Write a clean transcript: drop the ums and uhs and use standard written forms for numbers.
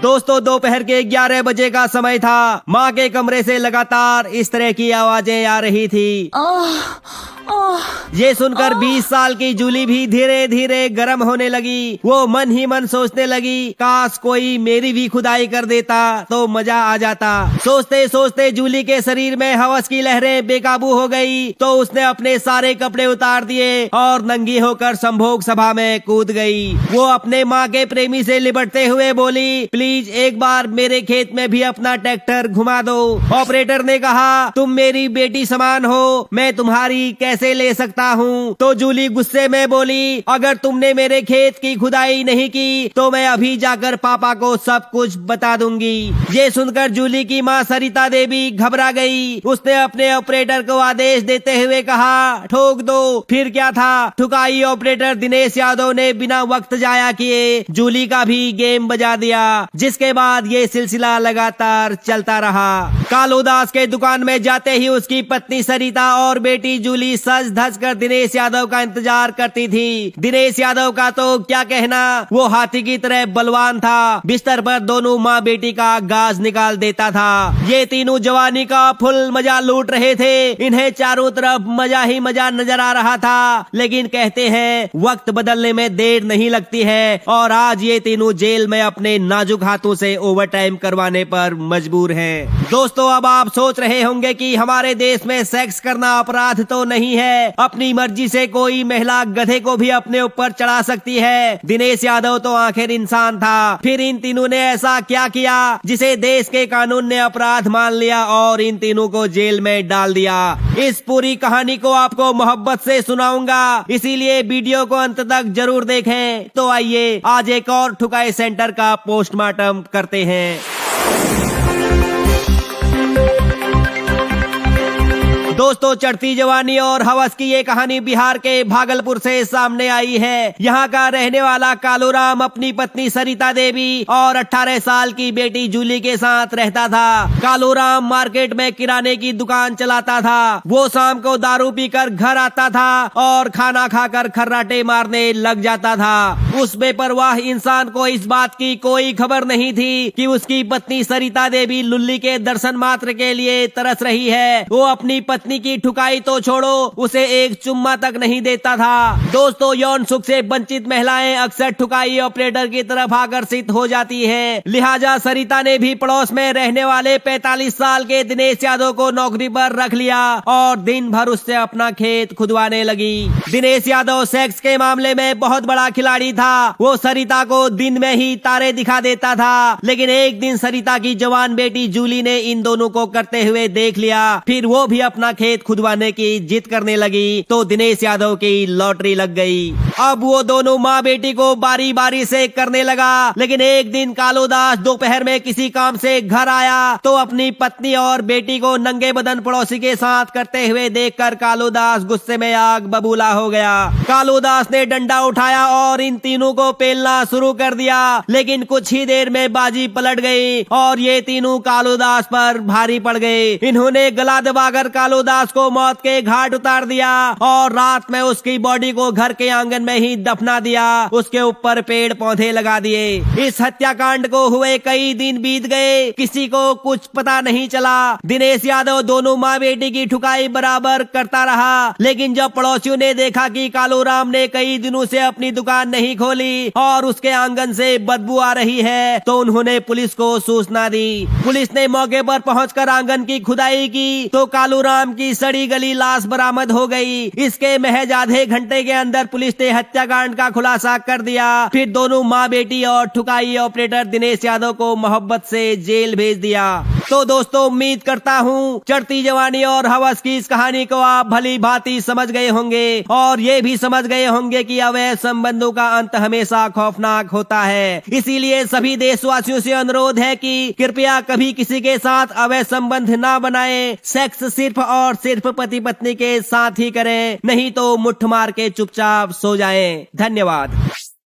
दोस्तों दोपहर के 11 बजे का समय था। माँ के कमरे से लगातार इस तरह की आवाजें आ रही थी। ये सुनकर 20 साल की जूली भी धीरे धीरे गर्म होने लगी। वो मन ही मन सोचने लगी, काश कोई मेरी भी खुदाई कर देता तो मजा आ जाता। सोचते सोचते जूली के शरीर में हवस की लहरें बेकाबू हो गई, तो उसने अपने सारे कपड़े उतार दिए और नंगी होकर संभोग सभा में कूद गई। वो अपने माँ के प्रेमी से लिपटते हुए बोली, प्लीज एक बार मेरे खेत में भी अपना ट्रैक्टर घुमा दो। ऑपरेटर ने कहा, तुम मेरी बेटी समान हो, मैं तुम्हारी कैसे ले सकता हूँ। तो जूली गुस्से में बोली, अगर तुमने मेरे खेत की खुदाई नहीं की तो मैं अभी जाकर पापा को सब कुछ बता दूंगी। ये सुनकर जूली की माँ सरिता देवी घबरा गई। उसने अपने ऑपरेटर को आदेश देते हुए कहा, ठोक दो। फिर क्या था, ठुकाई ऑपरेटर दिनेश यादव ने बिना वक्त जाया किए जूली का भी गेम बजा दिया, जिसके बाद ये सिलसिला लगातार चलता रहा। कालूदास के दुकान में जाते ही उसकी पत्नी सरिता और बेटी जूली सज धज कर दिनेश यादव का इंतजार करती थी। दिनेश यादव का तो क्या कहना, वो हाथी की तरह बलवान था। बिस्तर पर दोनों माँ बेटी का गाज निकाल देता था। ये तीनों जवानी का फुल मजा लूट रहे थे। इन्हें चारों तरफ मजा ही मजा नजर आ रहा था। लेकिन कहते हैं वक्त बदलने में देर नहीं लगती है, और आज ये तीनों जेल में अपने नाजुक हाथों से ओवरटाइम करवाने पर मजबूर हैं। दोस्तों अब आप सोच रहे होंगे कि हमारे देश में सेक्स करना अपराध तो नहीं है, अपनी मर्जी से कोई महिला गधे को भी अपने ऊपर चढ़ा सकती है। दिनेश यादव तो आखिर इंसान था, फिर इन तीनों ने ऐसा क्या किया जिसे देश के कानून ने अपराध मान लिया और इन तीनों को जेल में डाल दिया। इस पूरी कहानी को आपको मोहब्बत से सुनाऊंगा, इसीलिए वीडियो को अंत तक जरूर देखें। तो आइए आज एक और ठुकाई सेंटर का पोस्टमार्टम करते हैं। दोस्तों चढ़ती जवानी और हवस की ये कहानी बिहार के भागलपुर से सामने आई है। यहाँ का रहने वाला कालूराम अपनी पत्नी सरिता देवी और 18 साल की बेटी जूली के साथ रहता था। कालूराम मार्केट में किराने की दुकान चलाता था। वो शाम को दारू पीकर घर आता था और खाना खाकर खर्राटे मारने लग जाता था। उस बेपरवाह इंसान को इस बात की कोई खबर नहीं थी कि उसकी पत्नी सरिता देवी लुल्ली के दर्शन मात्र के लिए तरस रही है। वो अपनी पत्नी की ठुकाई तो छोड़ो, उसे एक चुम्मा तक नहीं देता था। दोस्तों यौन सुख से वंचित महिलाएं अक्सर ठुकाई ऑपरेटर की तरफ आकर्षित हो जाती हैं। लिहाजा सरिता ने भी पड़ोस में रहने वाले 45 साल के दिनेश यादव को नौकरी पर रख लिया और दिन भर उससे अपना खेत खुदवाने लगी। दिनेश यादव सेक्स के मामले में बहुत बड़ा खिलाड़ी था। वो सरिता को दिन में ही तारे दिखा देता था, लेकिन एक दिन सरिता की जवान बेटी जूली ने इन दोनों को करते हुए देख लिया। फिर वो भी अपना खेत खुदवाने की जिद करने लगी, तो दिनेश यादव की लॉटरी लग गई। अब वो दोनों माँ बेटी को बारी बारी से करने लगा। लेकिन एक दिन कालूदास दोपहर में किसी काम से घर आया तो अपनी पत्नी और बेटी को नंगे बदन पड़ोसी के साथ करते हुए देखकर कालूदास गुस्से में आग बबूला हो गया। कालूदास ने डंडा उठाया और इन तीनों को पेलना शुरू कर दिया। लेकिन कुछ ही देर में बाजी पलट गई और ये तीनों कालूदास पर भारी पड़ गए। इन्होंने गला दबाकर कालूदास को मौत के घाट उतार दिया और रात में उसकी बॉडी को घर के आंगन में ही दफना दिया। उसके ऊपर पेड़ पौधे लगा दिए। इस हत्याकांड को हुए कई दिन बीत गए, किसी को कुछ पता नहीं चला। दिनेश यादव दोनों माँ बेटी की ठुकाई बराबर करता रहा। लेकिन जब पड़ोसियों ने देखा कि कालूराम ने कई दिनों से अपनी दुकान नहीं खोली और उसके आंगन से बदबू आ रही है, तो उन्होंने पुलिस को सूचना दी। पुलिस ने मौके पर पहुंचकर आंगन की खुदाई की तो कालूराम की सड़ी गली लाश बरामद हो गई। इसके महज आधे घंटे के अंदर पुलिस ने हत्याकांड का खुलासा कर दिया। फिर दोनों माँ बेटी और ठुकाई ऑपरेटर दिनेश यादव को मोहब्बत से जेल भेज दिया। तो दोस्तों उम्मीद करता हूँ चढ़ती जवानी और हवस की इस कहानी को आप भली भांति समझ गए होंगे और ये भी समझ गए होंगे कि अवैध संबंधों का अंत हमेशा खौफनाक होता है। इसीलिए सभी देशवासियों से अनुरोध है कि कृपया कभी किसी के साथ अवैध संबंध ना बनाएं। सेक्स सिर्फ और सिर्फ पति पत्नी के साथ ही करें, नहीं तो मुट्ठ मार के चुपचाप सो जाएं। धन्यवाद।